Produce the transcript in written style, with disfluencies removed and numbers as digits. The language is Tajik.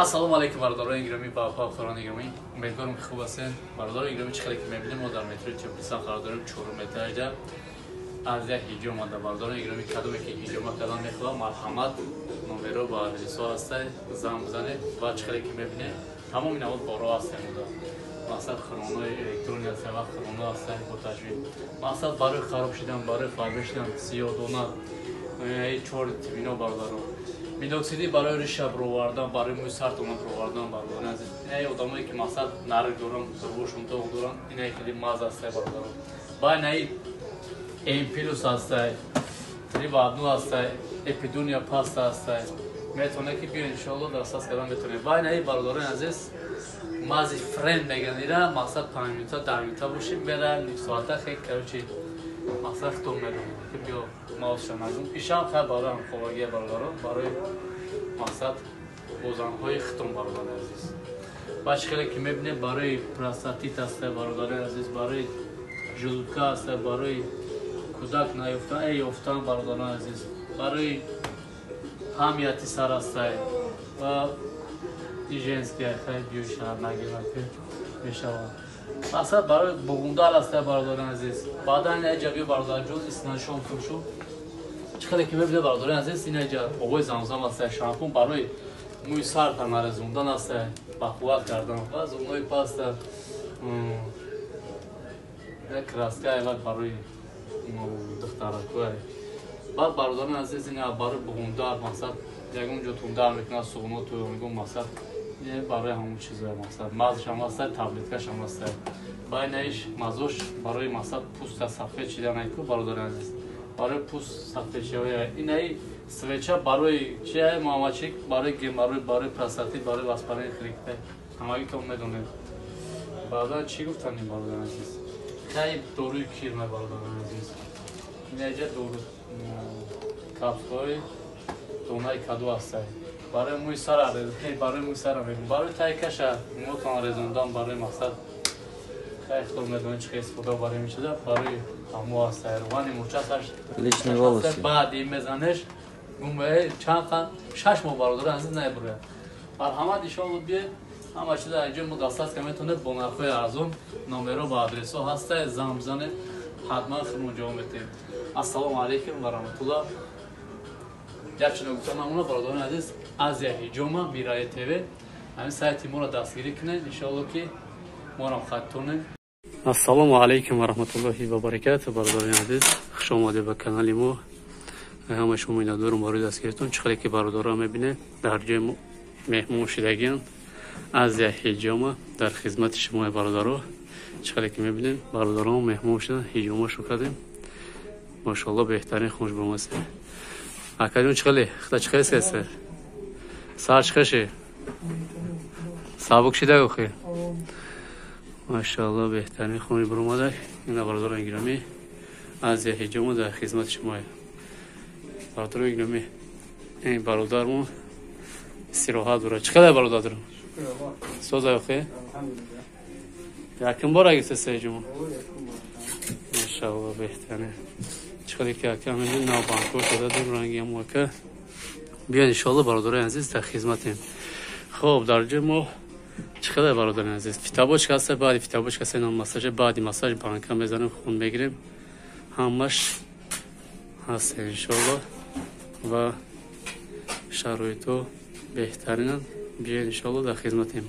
Ассалому алейкум, бародарони гиромӣ, ба фавқорони гиромӣ. Умедворам ки хуб ҳастед. Бародарони гиромӣ, чӣ хеле ки мебинем, мо дар метрои Тифлисан қарор дорем, 4 этажда. Аз як ҳиҷома дар бародарони гиромӣ, кадоме ки ҳиҷома кадан мехоҳад, марҳамат, номеро ба адресҳо ҳастад, занг бизанед ва чӣ хеле ки мебинем, тамоми навод боро ҳастем буда. Мақсад хиронои электрони ҳастем ва хироно ҳастем бо таҷвид. Мақсад барои хароб шидан, барои фарбе шидан, сиёдона, 4 тибино бародарон. Медоксиди барои риша бировардан, барои мӯи сартона бировардан бародарон азиз. Ин одамое ки мақсад нарк доран, зурбошунтоқ доран, ин хеле мазз ҳастай бародарон. Ба ин Эмпилус ҳастай, Тривадну ҳастай, Эпидуния паста ҳастай. Метавонед ки биё иншоалло дастрас кардан метавонед. Ба ин бародарони азиз, маззи френ мегӯянд. Ира мақсад 5 минута, 10 минута бошим, бера ним соата хеле короче мақсад хитом медонем ки биё маосша нагзум. Ишам хай барои ҳамховаргия бародарон, барои мақсад бозанҳои хитом бародарони азиз. Ба чӣ хеле ки мебинем, барои простатит ҳастай бародарони азиз, барои жилудка ҳастай, барои кӯдак наёфтан, ёфтан бародарони азиз, барои ҳамияти сар ҳастай ва женския хай биё шаҳр нагирад мешавад. Мақсад барои буғундал ҳастай бародарони азиз. Баъдан ин ҷа биё бародарон ҷуз иснашон куншу. Чӣ хеле ки мебинем бародарони азиз, ин ҷа обои замзам ҳастай, шампун барои мӯи сар тамарезондан ҳастай, бақувват кардан ва зубнои паста, краска ва барои духтаракҳо. Баъд бародарони азиз, ин барои буғундар, мақсад ягон ҷо тундар мекунад, суғноту ягон мақсад барои ҳамун чизҳо, мақсад мазшам ҳастай, таблеткашам ҳастай. Ба инаш мазош барои мақсад пӯста сафед шидан айку бародарони азиз. Барои пӯст сафед шавоя. Инаи свеча барои чи муҳаммадчик, барои геморрой, барои простатит, барои воспаление хрикта. Ҳамагитон медонед. Баъдан чӣ гуфтан ин бародарони азиз? Хай доруи кирма бародарони азиз. Инаҷа дору капсулаи донаи каду ҳастай. Барои мӯи сара барои мӯи сара мегӯям. Барои тайкаша мотон резондан барои мақсад хай худо медонед чӣ хеле истифода барои мешуда. Барои ҳамо ҳастай. Рувани мурчасаш личный волосы. Баъди мезанеш гумбаи чанд қан 6 моҳ бародарони азиз наебурад. Марҳамат иншоалло бие ҳама чиза инҷо мо дастрас карда метавонед бо нархҳои арзон. Номеро ба адресҳо ҳастай, занг бизанед, ҳатман хидмат ҷавоб метаҳем. Ассалому алейкум ва раҳматуллоҳ. Якчина гуфтам мамнунам бародарони азиз, Азия ҳиҷома Мирая ТВ. Ҳамин сайти моро дастгирӣ кунед, иншоалло ки моро хаттонед. Ассалому алейкум ва раҳматуллоҳи ва баракату. Бародарони азиз, хуш омадед ба канали мо. ҳама шумо миннатдорам барои дастгиритон. Чӣ хеле ки бародарон мебинед, дар ҷои меҳмон шудагианд. Азия ҳиҷома дар хизмати шумои бародаро. Чӣ хеле ки мебинем, бародарон меҳмон шудан, ҳиҷомашу кардем. Машоалло беҳтарин хушбом аст. Акадион чӣ хеле? Хита чӣ хеле сест? Сар чӣ хеше? Сабук шида охи? Машоалло беҳтарин хуни биромадак. Ина бародарони гиромӣ, Азия ҳиҷома дар хизмати шумои. Бародарони гиромӣ, ин бародармон истироҳат дорад. Чӣ хеле бародар дорам? Соза охи? Якин бор агиста ҳиҷома? Машоалло беҳтарин. Чӣ хеле ки ака мебинед навбанкҳо шуда ду ранги амока. Биёед иншоалло бародарони азиз дар хизматем. Хоб дар ҷои мо чӣ хеле бародарони азиз? Фитобочка ҳаста, баъди фитобочка ҳаста ин массажа, баъди массаж банка мезанем, хун мегирем. Ҳамаш ҳаст иншоалло ва шароитҳо беҳтаринанд. Биёед иншоалло дар хизматем.